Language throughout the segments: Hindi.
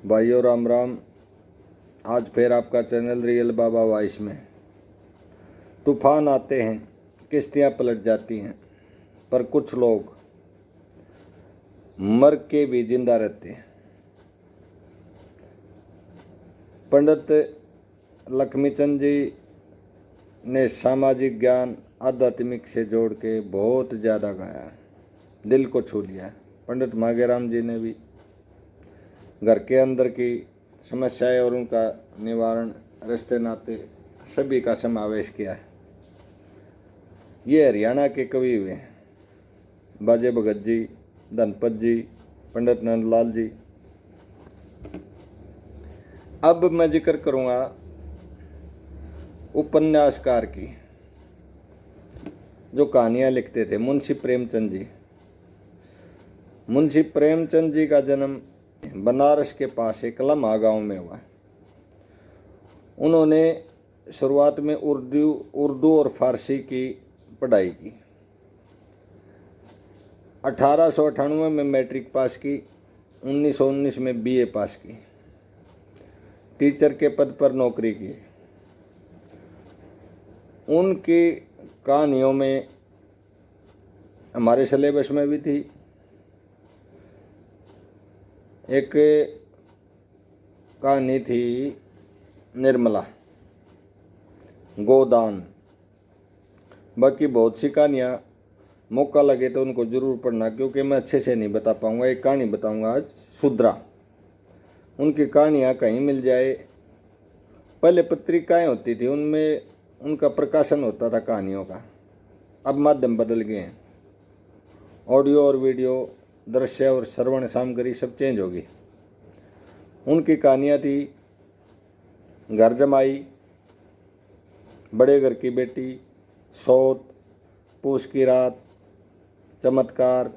भाइयों राम राम। आज फिर आपका चैनल रियल बाबा वॉइस में। तूफान आते हैं, किश्तियाँ पलट जाती हैं, पर कुछ लोग मर के भी जिंदा रहते हैं। पंडित लक्ष्मीचंद जी ने सामाजिक ज्ञान आध्यात्मिक से जोड़ के बहुत ज़्यादा गाया, दिल को छू लिया। पंडित मांगेराम जी ने भी घर के अंदर की समस्याएं और उनका निवारण, रिश्ते नाते सभी का समावेश किया है। ये हरियाणा के कवि हुए हैं, बाजे भगत जी, धनपत जी, पंडित नंदलाल जी। अब मैं जिक्र करूँगा उपन्यासकार की, जो कहानियाँ लिखते थे, मुंशी प्रेमचंद जी। मुंशी प्रेमचंद जी का जन्म बनारस के पास एक लम्हा गांव में हुआ। उन्होंने शुरुआत में उर्दू और फारसी की पढ़ाई की। 1898 में मैट्रिक पास की, 1919 में बीए पास की, टीचर के पद पर नौकरी की। उनकी कहानियों में हमारे सिलेबस में भी थी एक कहानी थी निर्मला, गोदान। बाकी बहुत सी कहानियाँ मौका लगे तो उनको ज़रूर पढ़ना, क्योंकि मैं अच्छे से नहीं बता पाऊँगा। एक कहानी बताऊँगा आज, सुद्रा। उनकी कहानियाँ कहीं मिल जाए। पहले पत्रिकाएं होती थी, उनमें उनका प्रकाशन होता था कहानियों का। अब माध्यम बदल गए हैं, ऑडियो और वीडियो, दृश्य और श्रवण सामग्री सब चेंज होगी। उनकी कहानियाँ थी घर जमाई, बड़े घर की बेटी, सौत, पूस की रात, चमत्कार,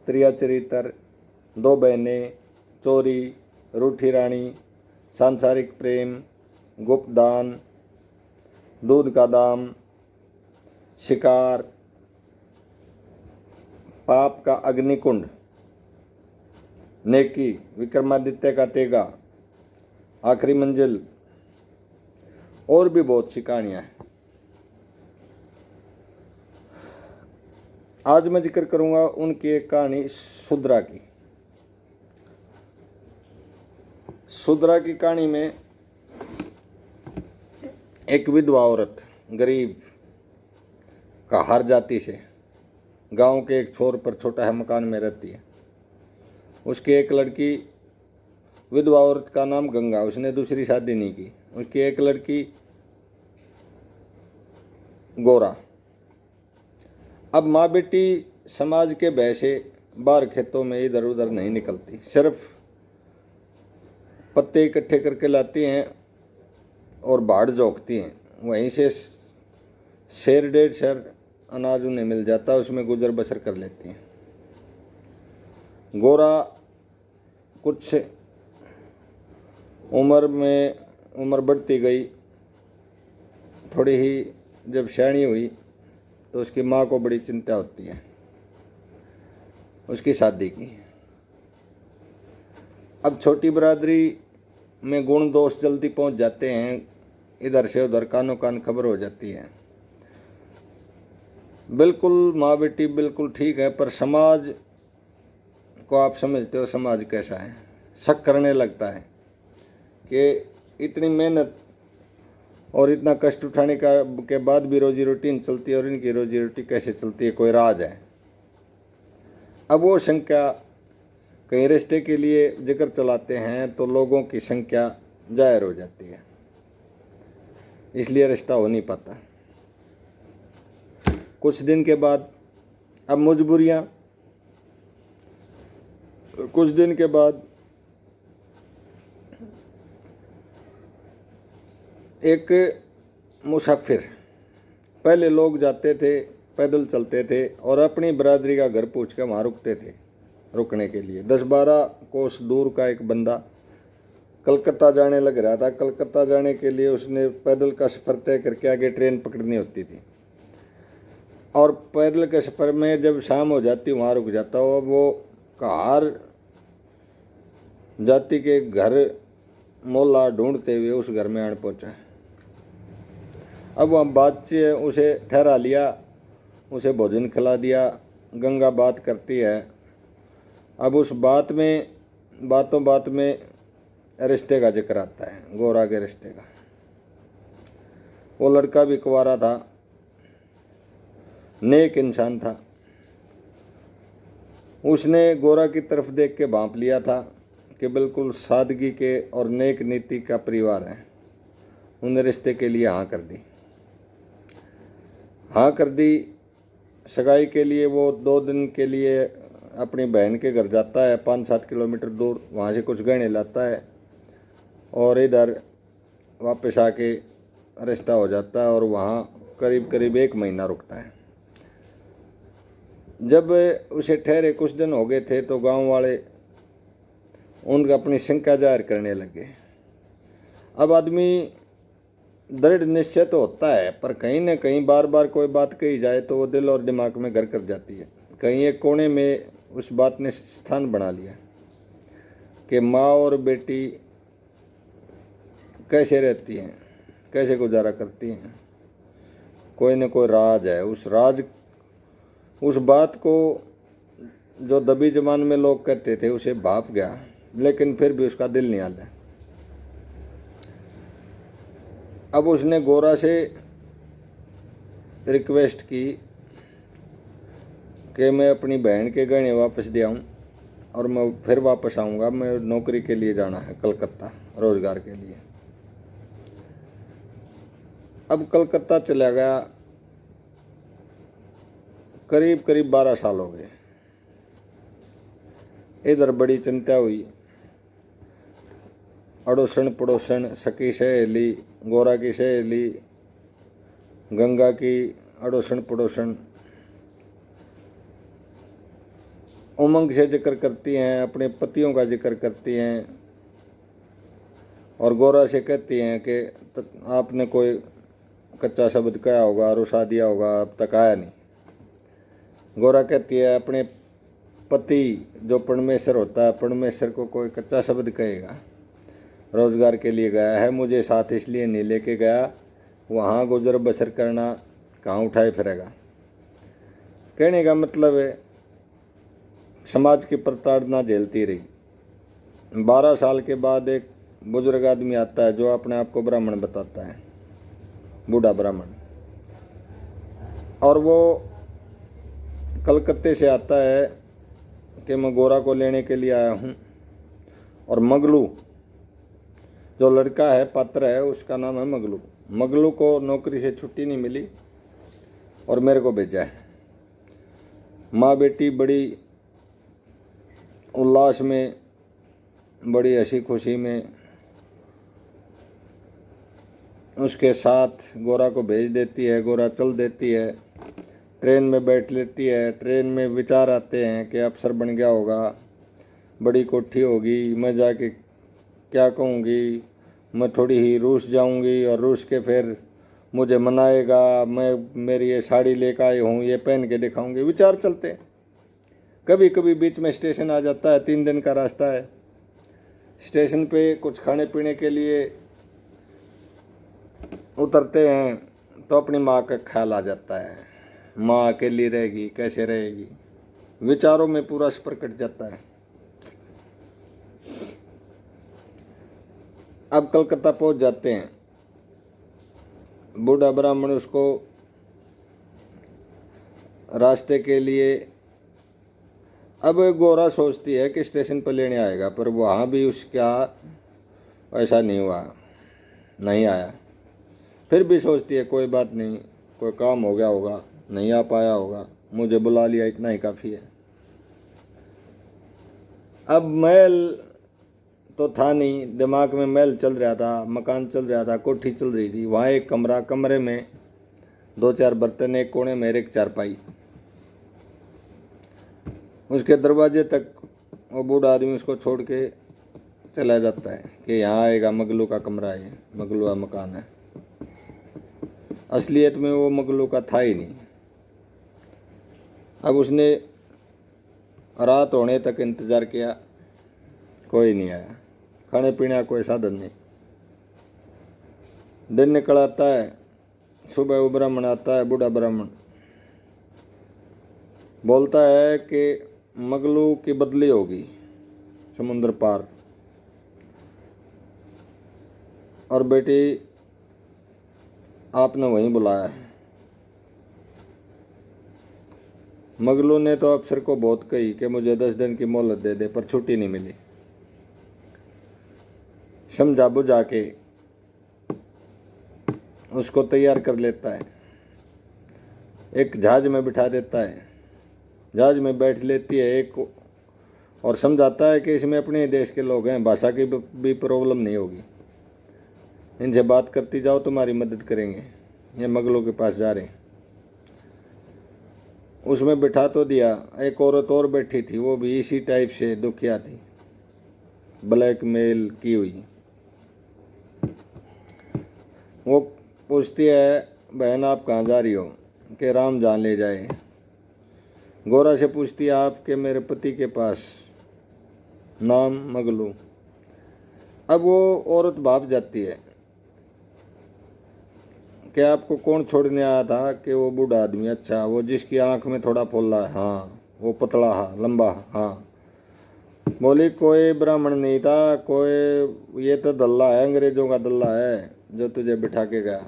त्रिया चरित्र, दो बहनें, चोरी, रूठी रानी, सांसारिक प्रेम, गुप्तदान, दूध का दाम, शिकार, पाप का अग्निकुंड, नेकी, विक्रमादित्य का तेगा, आखिरी मंजिल, और भी बहुत सी कहानियाँ हैं। आज मैं जिक्र करूँगा उनकी एक कहानी सुद्रा की। सुद्रा की कहानी में एक विधवा औरत, गरीब कहार जाति से, गांव के एक छोर पर छोटा है मकान में रहती है। उसकी एक लड़की, विधवा औरत का नाम गंगा, उसने दूसरी शादी नहीं की। उसकी एक लड़की गोरा। अब माँ बेटी समाज के भय से बाहर खेतों में इधर उधर नहीं निकलती, सिर्फ पत्ते इकट्ठे करके लाती हैं और बाढ़ जोकती हैं। वहीं से शेर डेढ़ शेर अनाज उन्हें मिल जाता है, उसमें गुजर बसर कर लेती हैं। गोरा कुछ उम्र बढ़ती गई, थोड़ी ही जब सयानी हुई तो उसकी माँ को बड़ी चिंता होती है उसकी शादी की। अब छोटी बरादरी में गुण दोष जल्दी पहुंच जाते हैं, इधर से उधर कानों कान खबर हो जाती है। बिल्कुल माँ बेटी बिल्कुल ठीक है, पर समाज को आप समझते हो समाज कैसा है। शक करने लगता है कि इतनी मेहनत और इतना कष्ट उठाने के बाद भी रोजी रोटी नहीं चलती, और इनकी रोजी रोटी कैसे चलती है, कोई राज है। अब वो शंका कहीं रिश्ते के लिए जिक्र चलाते हैं तो लोगों की संख्या जाहिर हो जाती है, इसलिए रिश्ता हो नहीं पाता। कुछ दिन के बाद, अब मजबूरियाँ, कुछ दिन के बाद एक मुसाफिर, पहले लोग जाते थे, पैदल चलते थे और अपनी बरादरी का घर पूछ के वहाँ रुकते थे। रुकने के लिए 10-12 कोस दूर का एक बंदा कलकत्ता जाने लग रहा था। कलकत्ता जाने के लिए उसने पैदल का सफ़र तय करके आगे ट्रेन पकड़नी होती थी, और पैदल के सफ़र में जब शाम हो जाती वहाँ रुक जाता। और वो कार जाति के घर मोहल्ला ढूंढते हुए उस घर में आन पहुंचा। अब वहाँ बात से उसे ठहरा लिया, उसे भोजन खिला दिया। गंगा बात करती है। अब उस बात में रिश्ते का जिक्र आता है, गोरा के रिश्ते का। वो लड़का भी कुंवारा था, नेक इंसान था। उसने गोरा की तरफ देख के भांप लिया था कि बिल्कुल सादगी के और नेक नीति का परिवार है। उन्हें रिश्ते के लिए हाँ कर दी। सगाई के लिए वो 2 दिन के लिए अपनी बहन के घर जाता है, 5-7 किलोमीटर दूर। वहाँ से कुछ गहने लाता है और इधर वापस आके रिश्ता हो जाता है और वहाँ करीब 1 महीना रुकता है। जब उसे ठहरे कुछ दिन हो गए थे तो गांव वाले उनका अपनी शंका जाहिर करने लगे। अब आदमी दृढ़ निश्चय तो होता है, पर कहीं न कहीं बार बार कोई बात कही जाए तो वो दिल और दिमाग में घर कर जाती है। कहीं एक कोने में उस बात ने स्थान बना लिया कि माँ और बेटी कैसे रहती हैं, कैसे गुजारा करती हैं। कोई न कोई राज है। उस बात को जो दबी जबान में लोग कहते थे उसे भाप गया, लेकिन फिर भी उसका दिल नहीं आया। अब उसने गोरा से रिक्वेस्ट की कि मैं अपनी बहन के गहने वापस दे आऊँ और मैं फिर वापस आऊँगा। मैं नौकरी के लिए जाना है कलकत्ता, रोज़गार के लिए। अब कलकत्ता चला गया। करीब 12 साल हो गए। इधर बड़ी चिंता हुई। अड़ोसन पड़ोसन, सखी सहेली, गोरा की सहेली, गंगा की अड़ोसन पड़ोसन उमंग से जिक्र करती हैं, अपने पतियों का जिक्र करती हैं और गोरा से कहती हैं कि आपने कोई कच्चा शब्द कहा होगा, रुसा दिया होगा, अब तक आया नहीं। गोरा कहती है अपने पति जो परमेश्वर होता है, परमेश्वर को कोई कच्चा शब्द कहेगा। रोज़गार के लिए गया है, मुझे साथ इसलिए नहीं लेके गया, वहाँ गुजर बसर करना कहाँ उठाए फिरेगा। कहने का मतलब है समाज की प्रताड़ना झेलती रही। 12 साल के बाद एक बुजुर्ग आदमी आता है जो अपने आप को ब्राह्मण बताता है, बूढ़ा ब्राह्मण, और वो कलकत्ते से आता है कि मैं गोरा को लेने के लिए आया हूँ। और मगलू जो लड़का है, पात्र है, उसका नाम है मगलू। मगलू को नौकरी से छुट्टी नहीं मिली और मेरे को भेजा है। माँ बेटी बड़ी उल्लास में, बड़ी हंसी खुशी में उसके साथ गोरा को भेज देती है। गोरा चल देती है, ट्रेन में बैठ लेती है। ट्रेन में विचार आते हैं कि अफसर बन गया होगा, बड़ी कोठी होगी, मैं जाके क्या कहूँगी, मैं थोड़ी ही रूस जाऊँगी और रूस के फिर मुझे मनाएगा, मेरी ये साड़ी लेकर आई हूँ, ये पहन के दिखाऊँगी। विचार चलते हैं। कभी कभी बीच में स्टेशन आ जाता है, 3 दिन का रास्ता है। स्टेशन पे कुछ खाने पीने के लिए उतरते हैं तो अपनी माँ का ख्याल आ जाता है। माँ अकेली रहेगी, कैसे रहेगी, विचारों में पूरा स्पर कट जाता है। अब कलकत्ता पहुंच जाते हैं। बूढ़ा ब्राह्मण उसको रास्ते के लिए, अब गोरा सोचती है कि स्टेशन पर लेने आएगा, पर वहाँ भी उसका ऐसा नहीं हुआ, नहीं आया। फिर भी सोचती है कोई बात नहीं, कोई काम हो गया होगा, नहीं आ पाया होगा, मुझे बुला लिया, इतना ही काफ़ी है। अब मैल तो था नहीं, दिमाग में मैल चल रहा था, मकान चल रहा था, कोठी चल रही थी। वहाँ एक कमरा, कमरे में 2-4 बर्तन, एक कोने में एक चारपाई। उसके दरवाजे तक वो बूढ़ा आदमी उसको छोड़ के चला जाता है कि यहाँ आएगा, मगलू का कमरा है, मगलू का मकान है। असलियत में वो मगलू का था ही नहीं। अब उसने रात होने तक इंतज़ार किया, कोई नहीं आया, खाने पीने का कोई साधन नहीं। दिन निकल आता है, सुबह वो ब्राह्मण आता है, बूढ़ा ब्राह्मण बोलता है कि मगलू की बदली होगी समुद्र पार, और बेटी आपने वहीं बुलाया है। मगलू ने तो अफसर को बहुत कही कि मुझे 10 दिन की मोहलत दे दे, पर छुट्टी नहीं मिली। समझा बुझा के उसको तैयार कर लेता है, एक जहाज में बिठा देता है, जहाज में बैठ लेती है एक, और समझाता है कि इसमें अपने देश के लोग हैं, भाषा की भी प्रॉब्लम नहीं होगी, इनसे बात करती जाओ, तुम्हारी मदद करेंगे। ये मगलों के पास जा रहे हैं। उसमें बिठा तो दिया, एक औरत और बैठी थी, वो भी इसी टाइप से दुखिया थी, ब्लैकमेल की हुई। वो पूछती है, बहन आप कहाँ जा रही हो? कि राम जहाँ ले जाए। गोरा से पूछती है, आपके मेरे पति के पास, नाम मगलू। अब वो औरत भाप जाती है कि आपको कौन छोड़ने आया था? कि वो बूढ़ा आदमी। अच्छा, वो जिसकी आंख में थोड़ा फोल्ला है? हाँ। वो पतला है, लंबा? हाँ। बोली कोई ब्राह्मण नहीं था, कोई, ये तो दल्ला है, अंग्रेजों का दल्ला है जो तुझे बिठा के गया।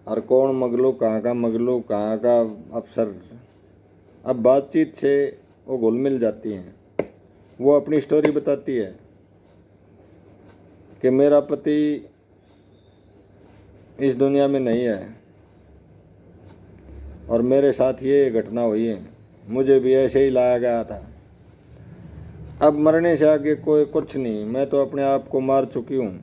और कौन मगलू, कहाँ का मगलू, कहाँ का अफसर? अब बातचीत से वो घुल मिल जाती हैं। वो अपनी स्टोरी बताती है कि मेरा पति इस दुनिया में नहीं है और मेरे साथ ये घटना हुई है, मुझे भी ऐसे ही लाया गया था। अब मरने से आगे कोई कुछ नहीं, मैं तो अपने आप को मार चुकी हूँ।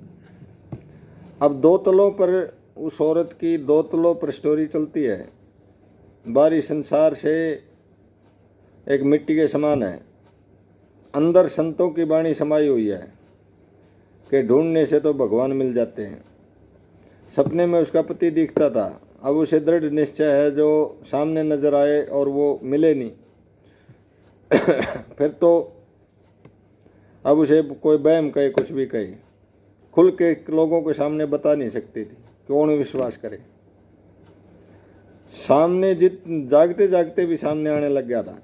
अब दो तलों पर उस औरत की, दो तलों पर स्टोरी चलती है। बाहरी संसार से एक मिट्टी के समान है, अंदर संतों की वाणी समाई हुई है कि ढूंढने से तो भगवान मिल जाते हैं। सपने में उसका पति दिखता था, अब उसे दृढ़ निश्चय है जो सामने नजर आए और वो मिले नहीं फिर तो अब उसे कोई बहम कहे, कुछ भी कहे, खुल के लोगों के सामने बता नहीं सकती थी, कौन विश्वास करे। सामने जागते जागते भी सामने आने लग गया था।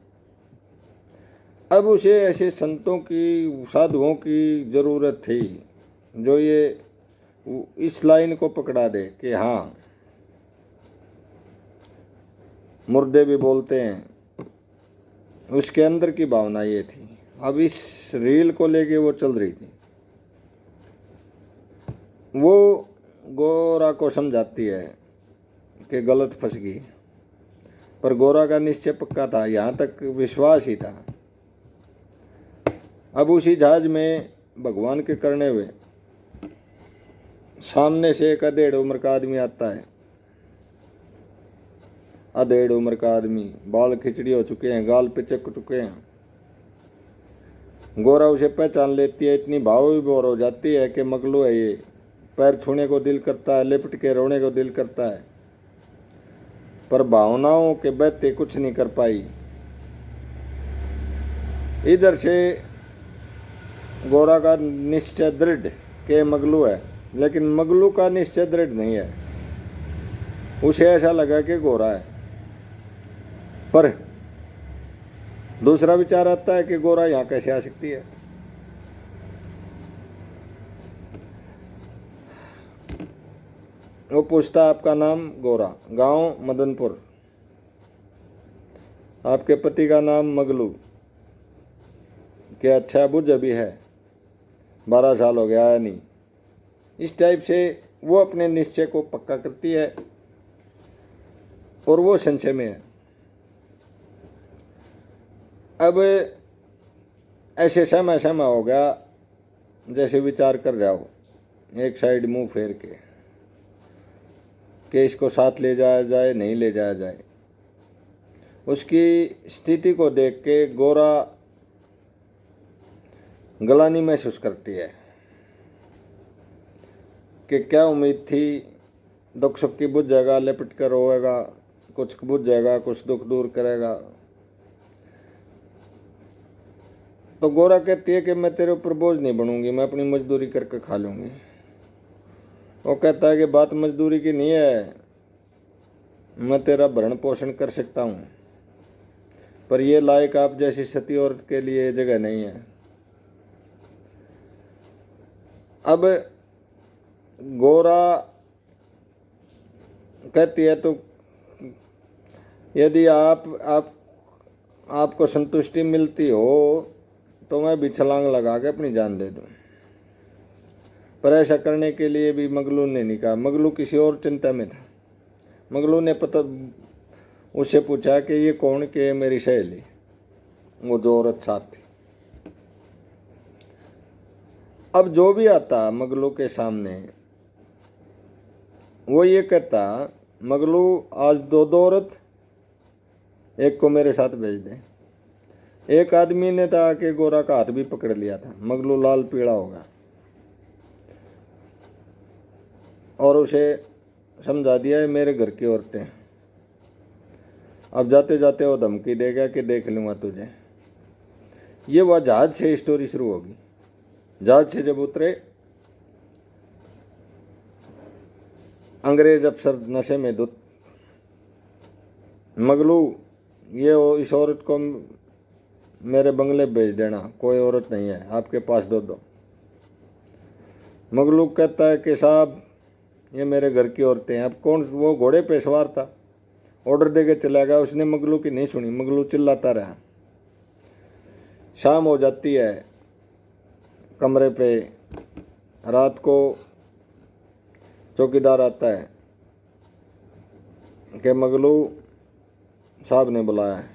अब उसे ऐसे संतों की, साधुओं की ज़रूरत थी जो ये इस लाइन को पकड़ा दे कि हाँ, मुर्दे भी बोलते हैं। उसके अंदर की भावना ये थी। अब इस रील को लेके वो चल रही थी। वो गोरा को समझाती है कि गलत फंस गई, पर गोरा का निश्चय पक्का था, यहाँ तक विश्वास ही था। अब उसी जहाज में भगवान के करने हुए सामने से एक अधेड़ उम्र का आदमी आता है। अधेड़ उम्र का आदमी, बाल खिचड़ी हो चुके हैं, गाल पे चक चुके हैं। गोरा उसे पहचान लेती है, इतनी भाव विभोर हो जाती है कि मगलू है ये। पैर छूने को दिल करता है, लिपट के रोने को दिल करता है, पर भावनाओं के बहते कुछ नहीं कर पाई। इधर से गोरा का निश्चय दृढ़ के मगलू है, लेकिन मगलू का निश्चय दृढ़ नहीं है। उसे ऐसा लगा कि गोरा है, पर दूसरा विचार आता है कि गोरा यहाँ कैसे आ सकती है। वो पूछता है, आपका नाम? गोरा। गांव मदनपुर। आपके पति का नाम? मगलू। क्या? अच्छा, बुझ अभी है, 12 साल हो गया, आया नहीं। इस टाइप से वो अपने निश्चय को पक्का करती है और वो संशय में है। अब ऐसे समय हो गया जैसे विचार कर रहा हो, एक साइड मुंह फेर के, कि इसको साथ ले जाया जाए, नहीं ले जाया जाए। उसकी स्थिति को देख के गोरा गलानी महसूस करती है कि क्या उम्मीद थी, दुख सुख की बुझ जाएगा, लिपट कर रोएगा, कुछ बुझ जाएगा, कुछ दुख दूर करेगा। तो गोरा कहती है कि मैं तेरे ऊपर बोझ नहीं बनूंगी, मैं अपनी मजदूरी करके खा लूंगी। वो कहता है कि बात मजदूरी की नहीं है, मैं तेरा भरण पोषण कर सकता हूँ, पर यह लायक आप जैसी सती औरत के लिए जगह नहीं है। अब गोरा कहती है तो यदि आपको संतुष्टि मिलती हो तो मैं भी छलांग लगा के अपनी जान दे दूं। पर ऐसा करने के लिए भी मगलू ने नहीं कहा। मगलू किसी और चिंता में था। मगलू ने उससे पूछा कि ये कौन, के मेरी सहेली, वो जो औरत साथ थी। अब जो भी आता मगलू के सामने वो ये कहता, मगलू आज दो औरत, एक को मेरे साथ भेज दे। एक आदमी ने था कि गोरा का हाथ भी पकड़ लिया था, मगलू लाल पीला होगा, और उसे समझा दिया है मेरे घर की औरतें। अब जाते जाते वो धमकी देगा कि देख लूँगा तुझे। ये वह जहाज से स्टोरी शुरू होगी। जहाज से जब उतरे अंग्रेज अफसर नशे में धुत, मगलू ये इस औरत को मेरे बंगले भेज देना, कोई औरत नहीं है आपके पास, दो। मगलू कहता है कि साहब ये मेरे घर की औरतें हैं। अब कौन, वो घोड़े पे सवार था, ऑर्डर दे के चला गया, उसने मगलू की नहीं सुनी। मगलू चिल्लाता रहा। शाम हो जाती है, कमरे पे रात को चौकीदार आता है कि मगलू साहब ने बुलाया है।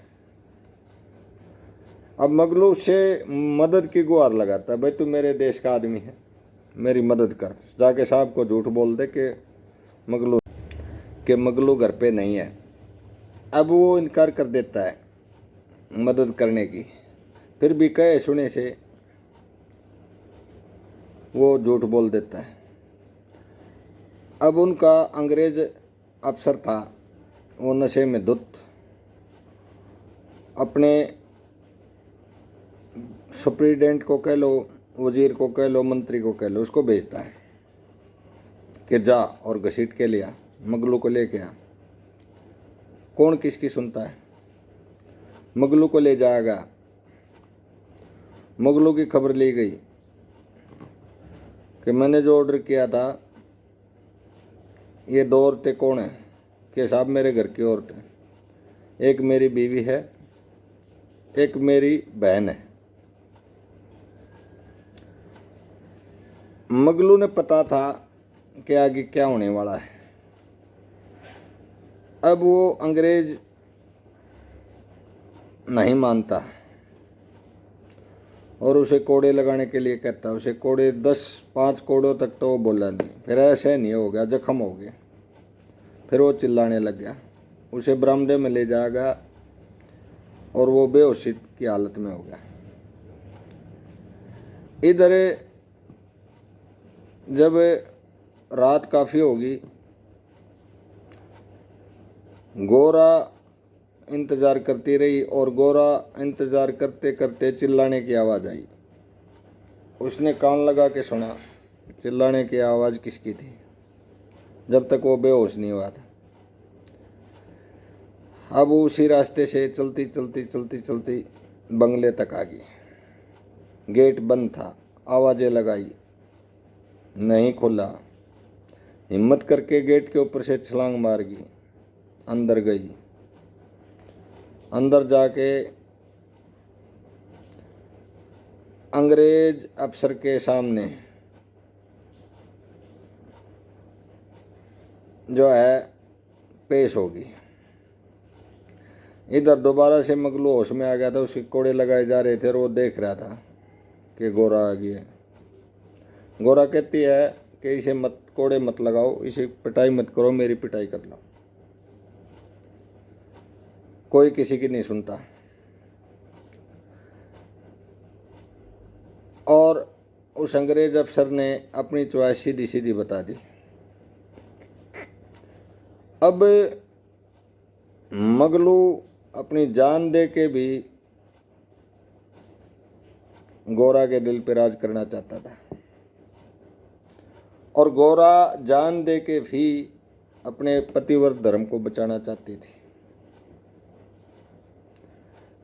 अब मगलू से मदद की गुहार लगाता है, भाई तू मेरे देश का आदमी है, मेरी मदद कर। जाके साहब को झूठ बोल दे कि मगलू घर पे नहीं है। अब वो इनकार कर देता है मदद करने की, फिर भी कहे सुने से वो झूठ बोल देता है। अब उनका अंग्रेज अफसर था, वो नशे में धुत अपने सुप्रीडेंट को कह लो, वजीर को कह लो, मंत्री को कह लो, उसको भेजता है कि जा और घसीट के लिया, मगलू को लेके आ। कौन किसकी सुनता है? मगलू को ले जाएगा। मगलू की खबर ली गई कि मैंने जो ऑर्डर किया था, ये दो औरतें कौन हैं? कि साहब मेरे घर की औरतें, एक मेरी बीवी है, एक मेरी बहन है। मगलू ने पता था कि आगे क्या होने वाला है। अब वो अंग्रेज नहीं मानता और उसे कोड़े लगाने के लिए कहता। उसे कोड़े 5 कोड़ों तक तो वो बोला नहीं, फिर ऐसे नहीं हो गया, जख्म हो गया, फिर वो चिल्लाने लग गया। उसे बरामदे में ले जाएगा और वो बेहोशी की हालत में हो गया। इधर जब रात काफ़ी होगी, गोरा इंतज़ार करती रही और गोरा इंतज़ार करते करते चिल्लाने की आवाज़ आई। उसने कान लगा के सुना चिल्लाने की आवाज़ किसकी थी, जब तक वो बेहोश नहीं हुआ था। अब वो उसी रास्ते से चलती चलती चलती चलती बंगले तक आ गई। गेट बंद था, आवाज़ें लगाई, नहीं खुला। हिम्मत करके गेट के ऊपर से छलांग मार गई, अंदर गई। अंदर जाके अंग्रेज अफसर के सामने जो है पेश होगी। इधर दोबारा से मगलू होश में आ गया था, उसके कोड़े लगाए जा रहे थे और वो देख रहा था कि गोरा आ गया। गोरा कहती है कि इसे कोड़े मत लगाओ, इसे पिटाई मत करो, मेरी पिटाई कर लो। कोई किसी की नहीं सुनता। और उस अंग्रेज अफसर ने अपनी चॉइस सीधी सीधी बता दी। अब मगलू अपनी जान दे के भी गोरा के दिल पर राज करना चाहता था और गोरा जान दे के भी अपने पतिव्रत धर्म को बचाना चाहती थी।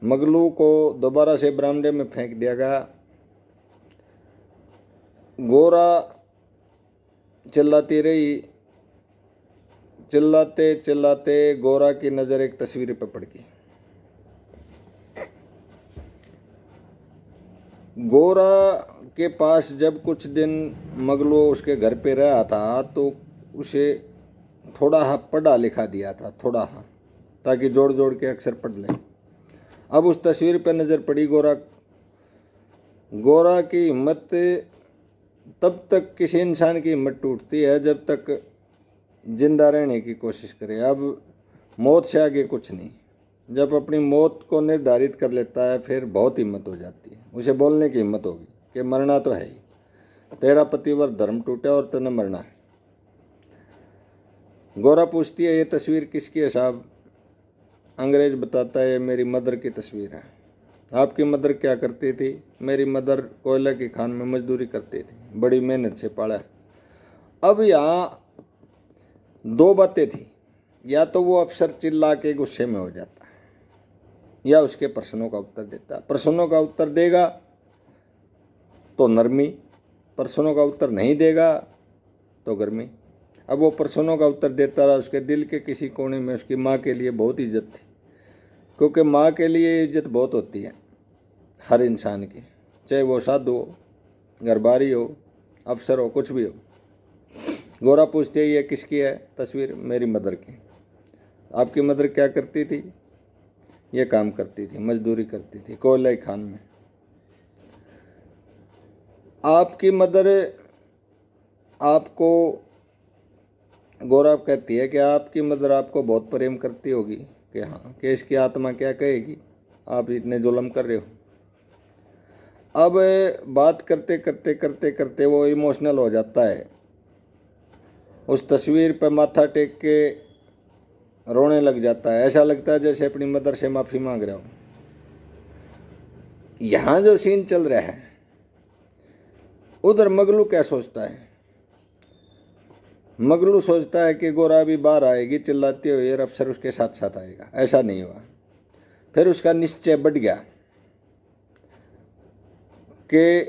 मगलू को दोबारा से बरामदे में फेंक दिया गया। गोरा चिल्लाती रही। चिल्लाते चिल्लाते गोरा की नज़र एक तस्वीर पर पड़ गई। गोरा के पास जब कुछ दिन मगलू उसके घर पे रहा था तो उसे थोड़ा हाँ पढ़ा लिखा दिया था, थोड़ा हाँ, ताकि जोड़ जोड़ के अक्षर पढ़ ले। अब उस तस्वीर पर नज़र पड़ी गोरा की हिम्मत तब तक किसी इंसान की हिम्मत टूटती है जब तक जिंदा रहने की कोशिश करे। अब मौत से आगे कुछ नहीं। जब अपनी मौत को निर्धारित कर लेता है फिर बहुत हिम्मत हो जाती है। उसे बोलने की हिम्मत होगी कि मरना तो है ही, तेरा पतिव्रत धर्म टूटा और तूने मरना है। गोरा पूछती है, ये तस्वीर किसकी है साहब? अंग्रेज बताता है, ये मेरी मदर की तस्वीर है। आपकी मदर क्या करती थी? मेरी मदर कोयला की खान में मजदूरी करती थी, बड़ी मेहनत से पाला। अब यहाँ दो बातें थी, या तो वो अफसर चिल्ला के गुस्से में हो जाता या उसके प्रश्नों का उत्तर देता। प्रश्नों का उत्तर देगा तो नरमी, प्रश्नों का उत्तर नहीं देगा तो गर्मी। अब वो प्रश्नों का उत्तर देता रहा। उसके दिल के किसी कोने में उसकी माँ के लिए बहुत इज्जत थी, क्योंकि माँ के लिए इज्जत बहुत होती है हर इंसान की, चाहे वो साधु हो, घरबारी हो, अफसर हो, कुछ भी हो। गोरा पूछते ही, ये किसकी है तस्वीर? मेरी मदर की। आपकी मदर क्या करती थी? ये काम करती थी, मजदूरी करती थी कोयला की खान में। आपकी मदर आपको, गोरा कहती है कि आपकी मदर आपको बहुत प्रेम करती होगी कि हाँ, कि इसकी आत्मा क्या कहेगी, आप इतने जुल्म कर रहे हो। अब बात करते करते करते करते वो इमोशनल हो जाता है। उस तस्वीर पर माथा टेक के रोने लग जाता है। ऐसा लगता है जैसे अपनी मदर से माफ़ी मांग रहा हो। यहाँ जो सीन चल रहा है, उधर मगलू क्या सोचता है? मगलू सोचता है कि गोरा भी बाहर आएगी चिल्लाती हुई और अफसर उसके साथ साथ आएगा। ऐसा नहीं हुआ। फिर उसका निश्चय बढ़ गया कि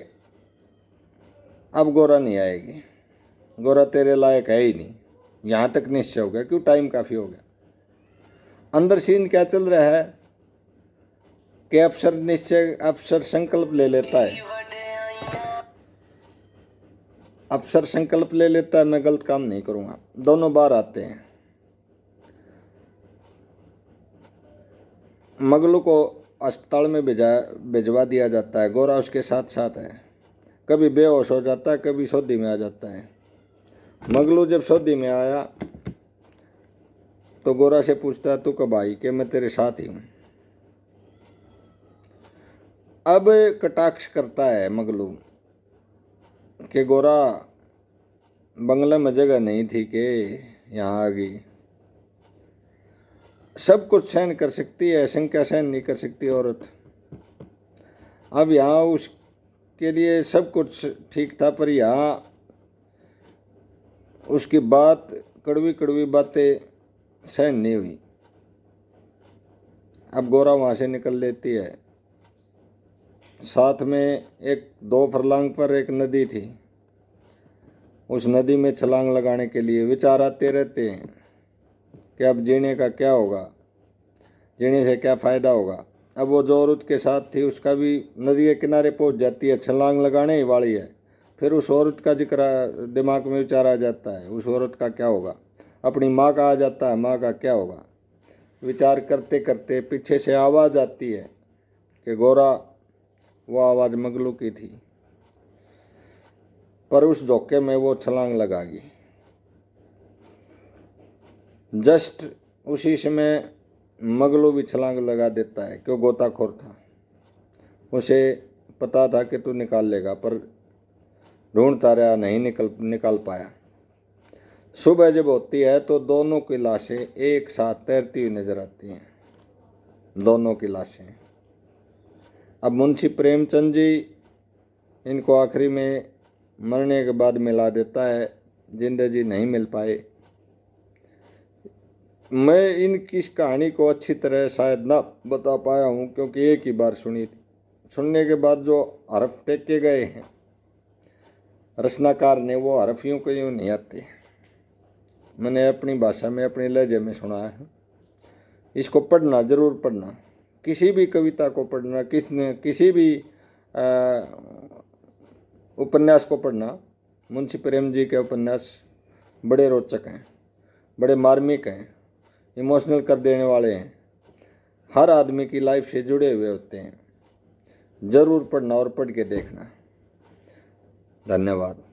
अब गोरा नहीं आएगी, गोरा तेरे लायक है ही नहीं। यहाँ तक निश्चय हो गया, क्यों, टाइम काफ़ी हो गया। अंदर सीन क्या चल रहा है कि अफसर संकल्प ले लेता है। अफसर संकल्प ले लेता है, मैं गलत काम नहीं करूँगा। दोनों बाहर आते हैं। मगलू को अस्पताल में भिजवा दिया जाता है। गोरा उसके साथ साथ है। कभी बेहोश हो जाता है, कभी सौदी में आ जाता है। मगलू जब सौदी में आया तो गोरा से पूछता है, तू कब आई? कि मैं तेरे साथ ही हूँ। अब कटाक्ष करता है मगलू कि गोरा, बंगला में जगह नहीं थी कि यहाँ आ गई। सब कुछ सहन कर सकती है, शंका सहन नहीं कर सकती औरत। अब यहाँ उसके लिए सब कुछ ठीक था, पर यहाँ उसकी बात, कड़वी कड़वी बातें सहन नहीं हुई। अब गोरा वहाँ से निकल लेती है। साथ में एक 2 फरलांग पर एक नदी थी। उस नदी में छलांग लगाने के लिए विचार आते रहते हैं कि अब जीने का क्या होगा, जीने से क्या फ़ायदा होगा। अब वो जो औरत के साथ थी उसका भी नदी के किनारे पहुंच जाती है, छलांग लगाने ही वाली है। फिर उस औरत का जिक्र दिमाग में विचार आ जाता है, उस औरत का क्या होगा। अपनी माँ का आ जाता है, माँ का क्या होगा। विचार करते करते पीछे से आवाज़ आती है कि गोरा, वो आवाज़ मगलू की थी, पर उस धोखे में वो छलांग लगा गई। जस्ट उसी समय मगलू भी छलांग लगा देता है, क्यों, गोताखोर था। उसे पता था कि तू निकाल लेगा, पर ढूंढता रहा, नहीं निकाल पाया। सुबह जब होती है तो दोनों की लाशें एक साथ तैरती हुई नजर आती हैं, दोनों की लाशें। अब मुंशी प्रेमचंद जी इनको आखिरी में मरने के बाद मिला देता है, जिंदगी नहीं मिल पाए। मैं इनकी इस कहानी को अच्छी तरह शायद ना बता पाया हूँ, क्योंकि एक ही बार सुनी थी। सुनने के बाद जो हरफ टेके गए हैं रचनाकार ने, वो हरफ यूँ को यूँ नहीं आते। मैंने अपनी भाषा में, अपने लहजे में सुना है। इसको पढ़ना, ज़रूर पढ़ना, किसी भी कविता को पढ़ना, किसी भी उपन्यास को पढ़ना। मुंशी प्रेम जी के उपन्यास बड़े रोचक हैं, बड़े मार्मिक हैं, इमोशनल कर देने वाले हैं, हर आदमी की लाइफ से जुड़े हुए होते हैं। ज़रूर पढ़ना और पढ़ के देखना। धन्यवाद।